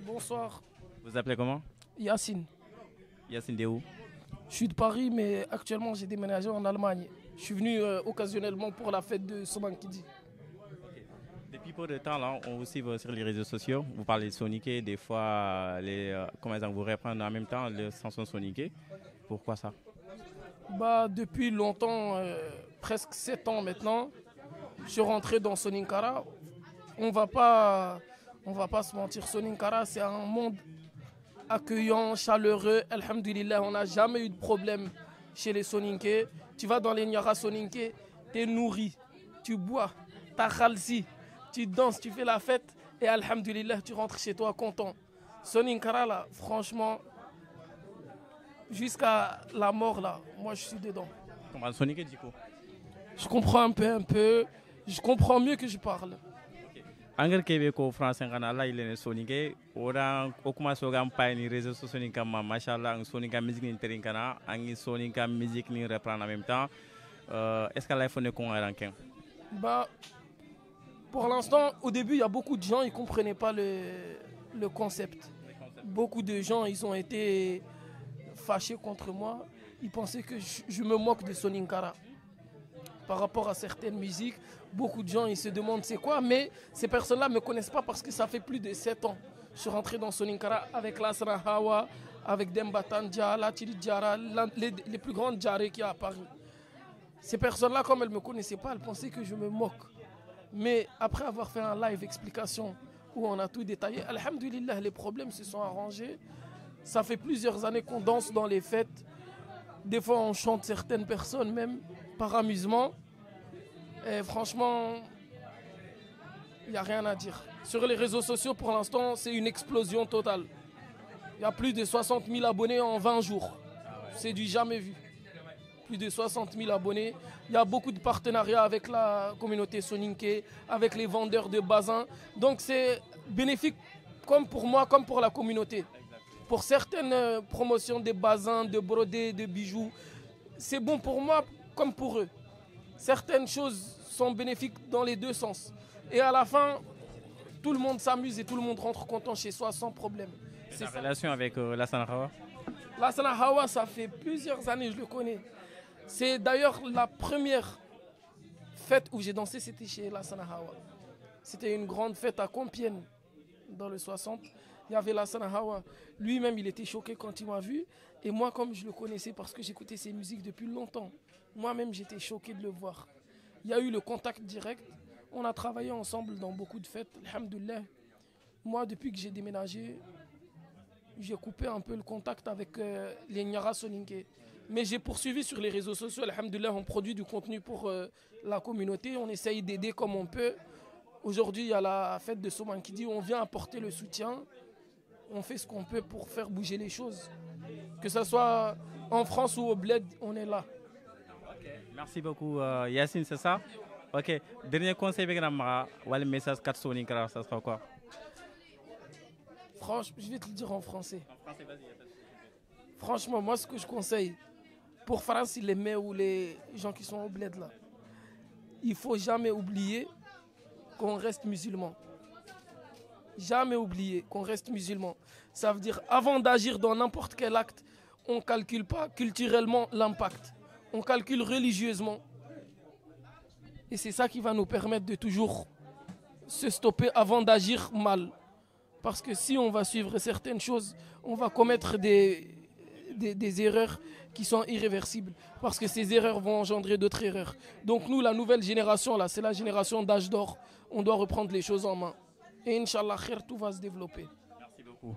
Bonsoir, Vous appelez comment? Yacine. Yacine de où? Je suis de Paris, mais actuellement j'ai déménagé en Allemagne. Je suis venu occasionnellement pour la fête de Somankidi. Depuis peu de temps, là, on vous suit sur les réseaux sociaux. Vous parlez de soniquer, des fois, comment dire, vous reprenez en même temps les chansons soniquées. Pourquoi ça? Bah, depuis longtemps, presque 7 ans maintenant, je suis rentré dans Soninkara. On va pas se mentir, Soninkara, c'est un monde accueillant, chaleureux. Alhamdulillah, on n'a jamais eu de problème chez les Soninké. Tu vas dans les Nyara Soninké, tu es nourri, tu bois, tu as khalsi, tu danses, tu fais la fête et Alhamdulillah, tu rentres chez toi content. Soninkara, là, franchement, jusqu'à la mort, là, moi je suis dedans. Comment soniquer du coup? Je comprends un peu, je comprends mieux que je parle. Angel kebe ko français ngana la ilene soniquer ora o kuma so gam pa ni réseaux sociaux ni kam machallah ang sonika musique ni terinkana angi sonika musique ni reprendre en même temps. Est-ce que l'iPhone est con à rankin? Bah, pour l'instant, au début, il y a beaucoup de gens, ils ne comprenaient pas le concept. Beaucoup de gens, ils ont été fâchés contre moi. Ils pensaient que je me moque de Soninkara. Par rapport à certaines musiques, beaucoup de gens ils se demandent c'est quoi, mais ces personnes-là ne me connaissent pas parce que ça fait plus de 7 ans. Je suis rentré dans Soninkara avec Lassana Hawa, avec Demba Tandja, Latiri Diara, les plus grandes Djaré qu'il y a à Paris. Ces personnes-là, comme elles ne me connaissaient pas, elles pensaient que je me moque. Mais après avoir fait un live explication où on a tout détaillé, alhamdulillah, les problèmes se sont arrangés. Ça fait plusieurs années qu'on danse dans les fêtes. Des fois, on chante certaines personnes même par amusement. Et franchement, il n'y a rien à dire. Sur les réseaux sociaux, pour l'instant, c'est une explosion totale. Il y a plus de 60 000 abonnés en 20 jours. C'est du jamais vu. Plus de 60 000 abonnés. Il y a beaucoup de partenariats avec la communauté Soninké, avec les vendeurs de bazin. Donc c'est bénéfique comme pour moi, comme pour la communauté. Pour certaines promotions de bazin, de brodés, de bijoux, c'est bon pour moi comme pour eux. Certaines choses sont bénéfiques dans les deux sens. Et à la fin, tout le monde s'amuse et tout le monde rentre content chez soi sans problème. C'est la relation avec Lassana Hawa? Lassana Hawa, ça fait plusieurs années, je le connais. C'est d'ailleurs la première fête où j'ai dansé, c'était chez Lassana Hawa. C'était une grande fête à Compiègne, dans le 60. Il y avait Lassana Hawa. Lui-même, il était choqué quand il m'a vu. Et moi, comme je le connaissais parce que j'écoutais ses musiques depuis longtemps, moi-même, j'étais choqué de le voir. Il y a eu le contact direct. On a travaillé ensemble dans beaucoup de fêtes. Alhamdoulilah. Moi, depuis que j'ai déménagé, j'ai coupé un peu le contact avec les Nyara Soninké. Mais j'ai poursuivi sur les réseaux sociaux. Alhamdoulilah, on produit du contenu pour la communauté. On essaye d'aider comme on peut. Aujourd'hui, il y a la fête de Somankidi. On vient apporter le soutien. On fait ce qu'on peut pour faire bouger les choses. Que ce soit en France ou au bled, on est là. Merci beaucoup Yacine, c'est ça? Ok, dernier conseil, ou le message 4 Soninkara, ça sera quoi? Franchement, je vais te le dire en français. Franchement, moi, ce que je conseille, pour France, les mères ou les gens qui sont au bled là, il ne faut jamais oublier qu'on reste musulman. Jamais oublier qu'on reste musulman. Ça veut dire, avant d'agir dans n'importe quel acte, on ne calcule pas culturellement l'impact. On calcule religieusement. Et c'est ça qui va nous permettre de toujours se stopper avant d'agir mal. Parce que si on va suivre certaines choses, on va commettre des erreurs qui sont irréversibles. Parce que ces erreurs vont engendrer d'autres erreurs. Donc nous, la nouvelle génération, là, c'est la génération d'âge d'or. On doit reprendre les choses en main. Et Inch'Allah, tout va se développer. Merci beaucoup.